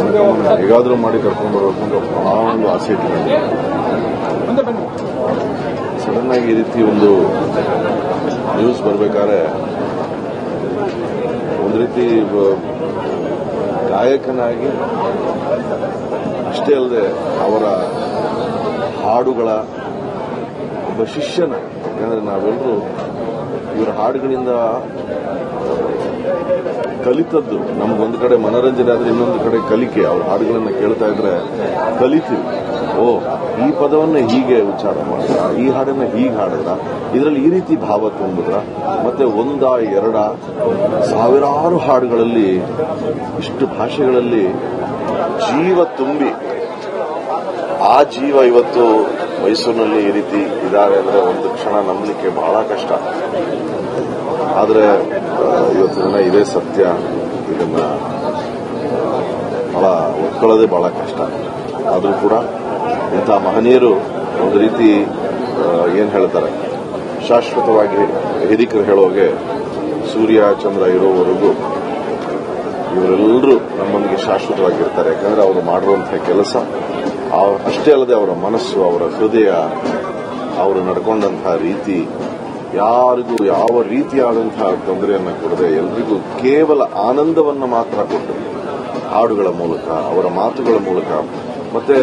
ಜಾನಕಮ್ಮನ ಹೇಗಾದರೂ ಮಾಡಿ ಕರ್ಕೊಂಡು ಬರಬೇಕು ಅಂತ ಬಹಳ ಒಂದು ಆಸೆ ಇಟ್ಟಿದ್ದಾರೆ. ಸಡನ್ ಆಗಿ ಈ ರೀತಿ ಒಂದು ನ್ಯೂಸ್ ಬರಬೇಕಾದ್ರೆ ಒಂದು ರೀತಿ ಗಾಯಕನಾಗಿ ಅಷ್ಟೇ ಅಲ್ಲದೆ ಅವರ ಹಾಡುಗಳ ಒಬ್ಬ ಶಿಷ್ಯನ, ಯಾಕಂದ್ರೆ ನಾವೆಲ್ಲರೂ ಇವರ ಹಾಡುಗಳಿಂದ ಕಲಿತದ್ದು ನಮ್ಗೊಂದು ಕಡೆ ಮನೋರಂಜನೆ ಆದ್ರೆ ಇನ್ನೊಂದು ಕಡೆ ಕಲಿಕೆ. ಅವ್ರ ಹಾಡುಗಳನ್ನ ಕೇಳ್ತಾ ಇದ್ರೆ ಕಲಿತೀವಿ. ಓ, ಈ ಪದವನ್ನ ಹೀಗೆ ಉಚ್ಚಾರ ಮಾಡಿದ್ರ, ಈ ಹಾಡನ್ನ ಹೀಗೆ ಹಾಡಿದ್ರ, ಇದರಲ್ಲಿ ಈ ರೀತಿ ಭಾವ ತುಂಬಿದ್ರ, ಮತ್ತೆ ಒಂದ ಎರಡ ಸಾವಿರಾರು ಹಾಡುಗಳಲ್ಲಿ ಇಷ್ಟು ಭಾಷೆಗಳಲ್ಲಿ ಜೀವ ತುಂಬಿ ಆ ಜೀವ ಇವತ್ತು ಮೈಸೂರಿನಲ್ಲಿ ಈ ರೀತಿ ಇದ್ದಾರೆ ಅಂದ್ರೆ ಒಂದು ಕ್ಷಣ ನಂಬಲಿಕ್ಕೆ ಬಹಳ ಕಷ್ಟ. ಆದರೆ ಇವತ್ತಿನ ದಿನ ಇದೇ ಸತ್ಯ. ಇದನ್ನ ಬಹಳ ಒಪ್ಕೊಳ್ಳೋದೇ ಬಹಳ ಕಷ್ಟ. ಆದರೂ ಕೂಡ ಇಂಥ ಮಹನೀಯರು ಒಂದು ರೀತಿ ಏನ್ ಹೇಳ್ತಾರೆ, ಶಾಶ್ವತವಾಗಿ ಹಿರಿಕರು ಹೇಳೋಗೆ ಸೂರ್ಯ ಚಂದ್ರ ಇರೋವರೆಗೂ ಇವರೆಲ್ಲರೂ ನಮ್ಮೊಂದಿಗೆ ಶಾಶ್ವತವಾಗಿರ್ತಾರೆ. ಯಾಕಂದ್ರೆ ಅವರು ಮಾಡಿರುವಂತಹ ಕೆಲಸ ಅಷ್ಟೇ ಅಲ್ಲದೆ ಅವರ ಮನಸ್ಸು, ಅವರ ಹೃದಯ, ಅವರು ನಡ್ಕೊಂಡಂತಹ ರೀತಿ ಯಾರಿಗೂ ಯಾವ ರೀತಿಯಾದಂತಹ ತೊಂದರೆಯನ್ನು ಕೊಡದೆ ಎಲ್ರಿಗೂ ಕೇವಲ ಆನಂದವನ್ನು ಮಾತ್ರ ಕೊಟ್ಟು ಹಾಡುಗಳ ಮೂಲಕ, ಅವರ ಮಾತುಗಳ ಮೂಲಕ. ಮತ್ತೆ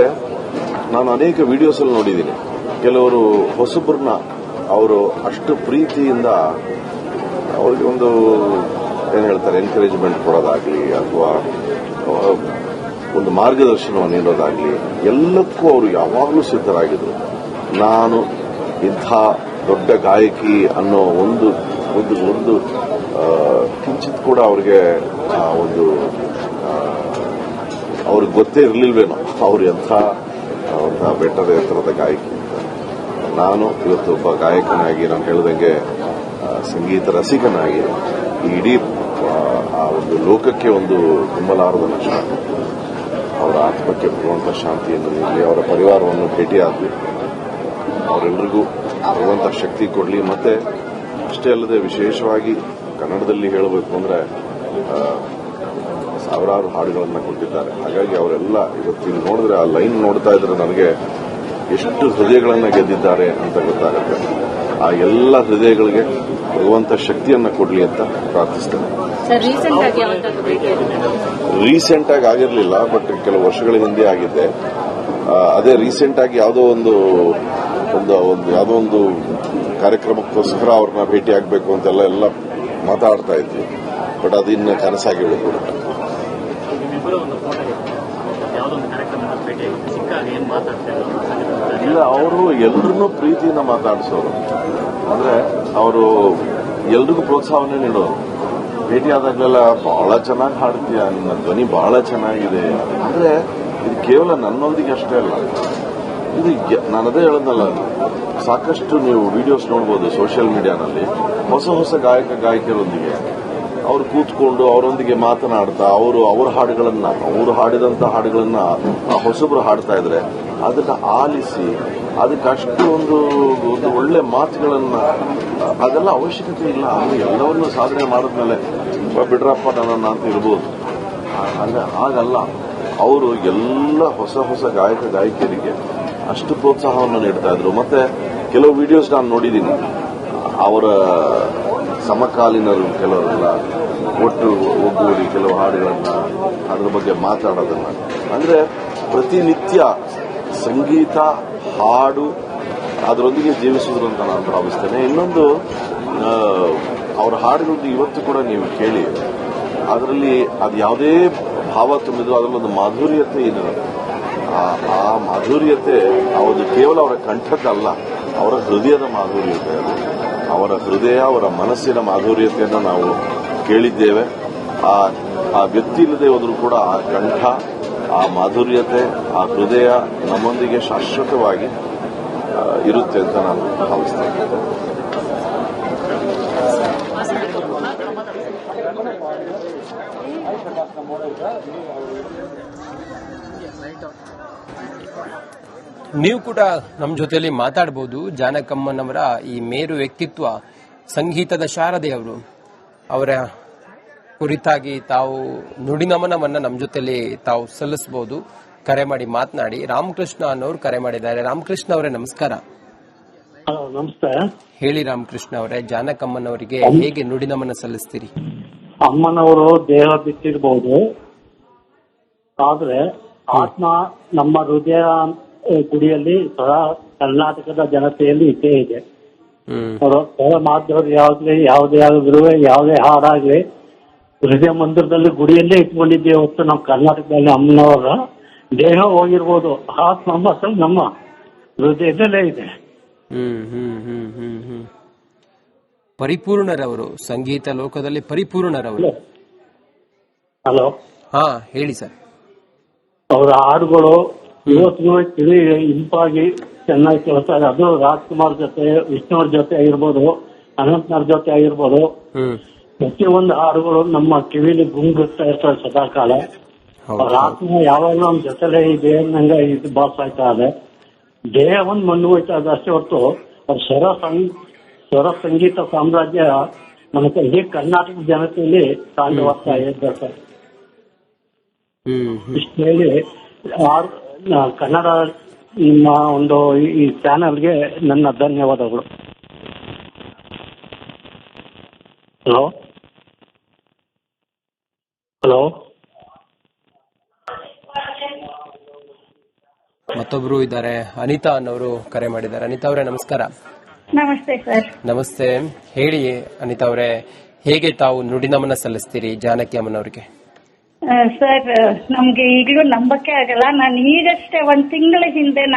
ನಾನು ಅನೇಕ ವಿಡಿಯೋಸ್ ಅಲ್ಲಿ ನೋಡಿದ್ದೀನಿ, ಕೆಲವರು ಹೊಸಬ್ರನ್ನ ಅವರು ಅಷ್ಟು ಪ್ರೀತಿಯಿಂದ ಅವರಿಗೆ ಒಂದು ಏನ್ ಹೇಳ್ತಾರೆ ಎನ್ಕರೇಜ್ಮೆಂಟ್ ಕೊಡೋದಾಗ್ಲಿ ಅಥವಾ ಒಂದು ಮಾರ್ಗದರ್ಶನವನ್ನು ನೀಡೋದಾಗ್ಲಿ ಎಲ್ಲದಕ್ಕೂ ಅವರು ಯಾವಾಗಲೂ ಸಿದ್ಧರಾಗಿದ್ರು. ನಾನು ಇಂಥ ದೊಡ್ಡ ಗಾಯಕಿ ಅನ್ನೋ ಒಂದು ಒಂದು ಒಂದು ಕಿಂಚಿತ್ ಕೂಡ ಅವ್ರಿಗೆ ಒಂದು ಅವ್ರಿಗೆ ಗೊತ್ತೇ ಇರಲಿಲ್ವೇನೋ ಅವ್ರು ಎಂಥ ಬೆಟ್ಟದ ಎತ್ತರದ ಗಾಯಕಿ ಅಂತ. ನಾನು ಇವತ್ತು ಒಬ್ಬ ಗಾಯಕನಾಗಿ ನಾನು ಹೇಳಿದಂಗೆ ಸಂಗೀತ ರಸಿಕನಾಗಿ ಇಡೀ ಆ ಒಂದು ಲೋಕಕ್ಕೆ ಒಂದು ತುಂಬಲಾರದ ನಷ್ಟ, ಅವರ ಆತ್ಮಕ್ಕೆ ಬರುವಂತಹ ಶಾಂತಿಯನ್ನು ನೀಡಲಿ, ಅವರ ಪರಿವಾರವನ್ನು ಭೇಟಿಯಾಗಲಿ, ಅವರೆಲ್ಲರಿಗೂ ಬರುವಂತಹ ಶಕ್ತಿ ಕೊಡಲಿ. ಮತ್ತೆ ಅಷ್ಟೇ ಅಲ್ಲದೆ ವಿಶೇಷವಾಗಿ ಕನ್ನಡದಲ್ಲಿ ಹೇಳಬೇಕು ಅಂದ್ರೆ ಸಾವಿರಾರು ಹಾಡುಗಳನ್ನು ಕೊಟ್ಟಿದ್ದಾರೆ. ಹಾಗಾಗಿ ಅವರೆಲ್ಲ ಇವತ್ತಿನ ನೋಡಿದ್ರೆ ಆ ಲೈನ್ ನೋಡ್ತಾ ಇದ್ರೆ ನನಗೆ ಎಷ್ಟು ಹೃದಯಗಳನ್ನು ಗೆದ್ದಿದ್ದಾರೆ ಅಂತ ಗೊತ್ತಾಗುತ್ತೆ. ಆ ಎಲ್ಲ ಹೃದಯಗಳಿಗೆ ಬರುವಂತ ಶಕ್ತಿಯನ್ನ ಕೊಡ್ಲಿ ಅಂತ ಪ್ರಾರ್ಥಿಸ್ತೇನೆ. ರೀಸೆಂಟ್ ಆಗಿ ಆಗಿರಲಿಲ್ಲ, ಬಟ್ ಕೆಲವು ವರ್ಷಗಳ ಹಿಂದೆ ಆಗಿದ್ದೆ. ಅದೇ ರೀಸೆಂಟ್ ಆಗಿ ಯಾವುದೋ ಒಂದು ಯಾವುದೋ ಒಂದು ಕಾರ್ಯಕ್ರಮಕ್ಕೋಸ್ಕರ ಅವ್ರನ್ನ ಭೇಟಿ ಆಗಬೇಕು ಅಂತೆಲ್ಲ ಮಾತಾಡ್ತಾ ಇದ್ವಿ. ಬಟ್ ಅದು ಇನ್ನು ಕನಸಾಗಿ ಉಳಿದ್ಬಿಡುತ್ತೆ. ಇಲ್ಲ, ಅವರು ಎಲ್ರನ್ನೂ ಪ್ರೀತಿಯಿಂದ ಮಾತಾಡಿಸೋರು. ಅಂದ್ರೆ ಅವರು ಎಲ್ರಿಗೂ ಪ್ರೋತ್ಸಾಹವನ್ನೇ ನೀಡೋರು. ಭೇಟಿ ಆದಾಗಲೆಲ್ಲ ಬಹಳ ಚೆನ್ನಾಗಿ ಹಾಡ್ತೀಯ, ನಿನ್ನ ಧ್ವನಿ ಬಹಳ ಚೆನ್ನಾಗಿದೆ. ಅಂದ್ರೆ ಇದು ಕೇವಲ ನನ್ನೊಂದಿಗೆ ಅಷ್ಟೇ ಅಲ್ಲ, ಇದು ನಾನದೇ ಹೇಳದ್ನಲ್ಲ, ಸಾಕಷ್ಟು ನೀವು ವಿಡಿಯೋಸ್ ನೋಡ್ಬೋದು ಸೋಷಿಯಲ್ ಮೀಡಿಯಾನಲ್ಲಿ. ಹೊಸ ಹೊಸ ಗಾಯಕರೊಂದಿಗೆ ಅವರು ಕೂತ್ಕೊಂಡು ಅವರೊಂದಿಗೆ ಮಾತನಾಡ್ತಾ ಅವ್ರ ಹಾಡುಗಳನ್ನ, ಅವರು ಹಾಡಿದಂತ ಹಾಡುಗಳನ್ನ ಹೊಸಬ್ರು ಹಾಡ್ತಾ ಇದ್ರೆ ಅದನ್ನ ಆಲಿಸಿ ಅದಕ್ಕೆ ಅಷ್ಟು ಒಂದು ಒಳ್ಳೆ ಮಾತುಗಳನ್ನ, ಅದೆಲ್ಲ ಅವಶ್ಯಕತೆ ಇಲ್ಲ. ಅದು ಎಲ್ಲವನ್ನೂ ಸಾಧನೆ ಮಾಡಿದ್ಮೇಲೆ ಬಿಡ್ರಪ್ಪ ನನ್ನ ಅಂತ ಇರ್ಬೋದು. ಹಾಗಲ್ಲ, ಅವರು ಎಲ್ಲ ಹೊಸ ಹೊಸ ಗಾಯಕರಿಗೆ ಅಷ್ಟು ಪ್ರೋತ್ಸಾಹವನ್ನು ನೀಡ್ತಾ ಇದ್ರು. ಮತ್ತೆ ಕೆಲವು ವಿಡಿಯೋಸ್ ನಾನು ನೋಡಿದ್ದೀನಿ, ಅವರ ಸಮಕಾಲೀನರು ಕೆಲವರೆಲ್ಲ ಒಟ್ಟು ಒಗ್ಗೂಡಿ ಕೆಲವು ಹಾಡುಗಳನ್ನ ಅದ್ರ ಬಗ್ಗೆ ಮಾತಾಡೋದನ್ನ, ಅಂದ್ರೆ ಪ್ರತಿನಿತ್ಯ ಸಂಗೀತ ಹಾಡು ಅದರೊಂದಿಗೆ ಜೀವಿಸಿದ್ರು ಅಂತ ನಾನು ಭಾವಿಸ್ತೇನೆ. ಇನ್ನೊಂದು, ಅವರ ಹಾಡುಗಳದ್ದು ಇವತ್ತು ಕೂಡ ನೀವು ಕೇಳಿ, ಅದರಲ್ಲಿ ಅದು ಯಾವುದೇ ಭಾವ ತುಂಬಿದ್ರು ಅದರಲ್ಲೊಂದು ಮಾಧುರ್ಯತೆ ಏನಿರುತ್ತೆ. ಆ ಮಾಧುರ್ಯತೆ ಅದು ಕೇವಲ ಅವರ ಕಂಠದ್ದಲ್ಲ, ಅವರ ಹೃದಯದ ಮಾಧುರ್ಯತೆ. ಅದು ಅವರ ಹೃದಯ, ಅವರ ಮನಸ್ಸಿನ ಮಾಧುರ್ಯತೆಯನ್ನು ನಾವು ಕೇಳಿದ್ದೇವೆ. ಆ ವ್ಯಕ್ತಿ ಇಲ್ಲದೆ ಹೋದರೂ ಕೂಡ ಆ ಕಂಠ, ಆ ಮಾಧುರ್ಯತೆ, ಆ ಹೃದಯ ನಮ್ಮೊಂದಿಗೆ ಶಾಶ್ವತವಾಗಿ ಇರುತ್ತೆ ಅಂತ ನಾನು ಭಾವಿಸ್ತೇನೆ. ನೀವು ಕೂಡ ನಮ್ಮ ಜೊತೆಯಲ್ಲಿ ಮಾತಾಡಬಹುದು. ಜಾನಕಮ್ಮನವರ ಈ ಮೇರು ವ್ಯಕ್ತಿತ್ವ, ಸಂಗೀತದ ಶಾರದೆ ಅವರು. ಅವರ ಕುರಿತಾಗಿ ತಾವು ನುಡಿನಮನವನ್ನ ನಮ್ಮ ಜೊತೆಲಿ ತಾವು ಸಲ್ಲಿಸಬಹುದು. ಕರೆ ಮಾಡಿ ಮಾತನಾಡಿ. ರಾಮಕೃಷ್ಣ ಅನ್ನೋರು ಕರೆ ಮಾಡಿದ್ದಾರೆ. ರಾಮಕೃಷ್ಣ ಅವರೇ ನಮಸ್ಕಾರ. ನಮಸ್ತೆ. ಹೇಳಿ ರಾಮಕೃಷ್ಣ ಅವರೇ, ಜಾನಕಮ್ಮನವರಿಗೆ ಹೇಗೆ ನುಡಿನಮನ ಸಲ್ಲಿಸ್ತೀರಿ? ಅಮ್ಮನವರು ದೇಹ ಬಿಟ್ಟಿರಬಹುದು, ಆದ್ರೆ ಆತ್ಮ ನಮ್ಮ ಹೃದಯ ಗುಡಿಯಲ್ಲಿ ಸದಾ ಕರ್ನಾಟಕದ ಜನತೆಯಲ್ಲಿ ಇದ್ದೇ ಇದೆ. ಮಾಧ್ಯವರು ಯಾವುದೇ ಆಗಿದ್ರು, ಯಾವುದೇ ಹಾಡಾಗ್ಲಿ ಹೃದಯ ಮಂದಿರದಲ್ಲಿ ಗುಡಿಯಲ್ಲೇ ಇಟ್ಕೊಂಡಿದ್ದೇವೆ ಹೊತ್ತು ನಮ್ಮ ಕರ್ನಾಟಕದಲ್ಲಿ ಅಮ್ಮನವರ ದೇಹ ಹೋಗಿರ್ಬೋದು, ಆತ್ಮ ಮಾತ್ರ ನಮ್ಮ ಹೃದಯದಲ್ಲೇ ಇದೆ. ಪರಿಪೂರ್ಣರವರು, ಸಂಗೀತ ಲೋಕದಲ್ಲಿ ಪರಿಪೂರ್ಣರವರು. ಹಲೋ, ಹಾ ಹೇಳಿ ಸರ್. ಅವರ ಹಾಡುಗಳು ಇವತ್ತಿಗೂ ತಿಳಿ ಇಂಪಾಗಿ ಚೆನ್ನಾಗಿ ಕೇಳ್ತಾ ಇದೆ. ಅದು ರಾಜ್ಕುಮಾರ್ ಜೊತೆ, ವಿಷ್ಣುವ್ರ ಜೊತೆ ಆಗಿರ್ಬೋದು, ಅನಂತನಾರ್ ಜೊತೆ ಆಗಿರ್ಬೋದು, ಪ್ರತಿಯೊಂದು ಹಾಡುಗಳು ನಮ್ಮ ಕಿವಿಲಿ ಗುಂಗುತ್ತಾ ಇರ್ತಾರೆ ಸದಾಕಾಲ. ಅವ್ರ ಆತ್ಮ ಯಾವಾಗಲೂ ನಮ್ಮ ಜೊತೆಲೇ ಇದೆ ನಂಗೆ ಇದು ಭಾಸ ಆಯ್ತಾ ಇದೆ. ದೇಹ ಒಂದು ಮಣ್ಣು ಹೋಯ್ತಾ ಇದೆ ಅಷ್ಟೇ ಹೊರತು ಅವ್ರ ಸ್ವರ ಸಂಗೀತ ಸಾಮ್ರಾಜ್ಯ ನಮ್ಮ ಇಡೀ ಕರ್ನಾಟಕ ಜನತೆಯಲ್ಲಿ ತಾಂಡವಾಗ್ತಾ ಇದೆ ಸರ್. ಇಷ್ಟು ಹೇಳಿ ಕನ್ನಡ ನಿಮ್ಮ ಒಂದು ಈ ಚಾನೆಲ್ಗೆ ನನ್ನ ಧನ್ಯವಾದಗಳು. ಹಲೋ ಹಲೋ ಮತ್ತೊಬ್ರು ಇದ್ದಾರೆ, ಅನಿತಾ ಅನ್ನೋರು ಕರೆ ಮಾಡಿದ್ದಾರೆ. ಅನಿತಾ ಅವರೇ ನಮಸ್ಕಾರ. ನಮಸ್ತೆ ಸರ್. ನಮಸ್ತೆ. ಹೇಳಿ ಅನಿತಾ ಅವರೇ, ಹೇಗೆ ತಾವು ನುಡಿನಮನ ಸಲ್ಲಿಸ್ತೀರಿ ಜಾನಕಿ ಅಮ್ಮನವ್ರಿಗೆ? ಸರ್, ನಮ್ಗೆ ಈಗಲೂ ನಂಬಕ್ಕೆ ಆಗಲ್ಲ. ನಾನು ಈಗಷ್ಟೇ 1 ತಿಂಗಳ ಹಿಂದೆ